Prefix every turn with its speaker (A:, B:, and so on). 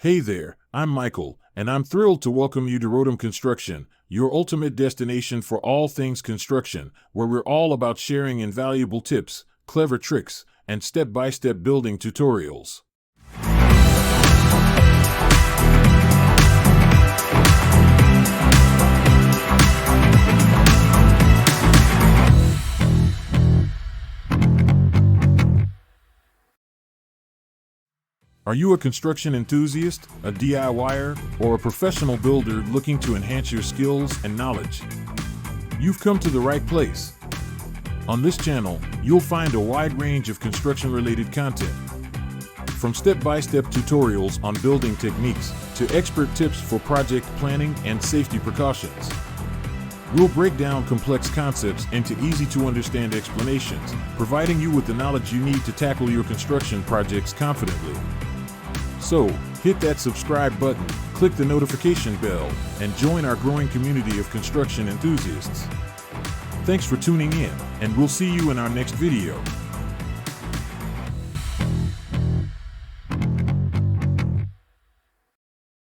A: Hey there, I'm Michael, and I'm thrilled to welcome you to Rodem Construction, your ultimate destination for all things construction, where we're all about sharing invaluable tips, clever tricks, and step-by-step building tutorials. Are you a construction enthusiast, a DIYer, or a professional builder looking to enhance your skills and knowledge? You've come to the right place. On this channel, you'll find a wide range of construction-related content, from step-by-step tutorials on building techniques to expert tips for project planning and safety precautions. We'll break down complex concepts into easy-to-understand explanations, providing you with the knowledge you need to tackle your construction projects confidently. So, hit that subscribe button, click the notification bell, and join our growing community of construction enthusiasts. Thanks for tuning in, and we'll see you in our next video.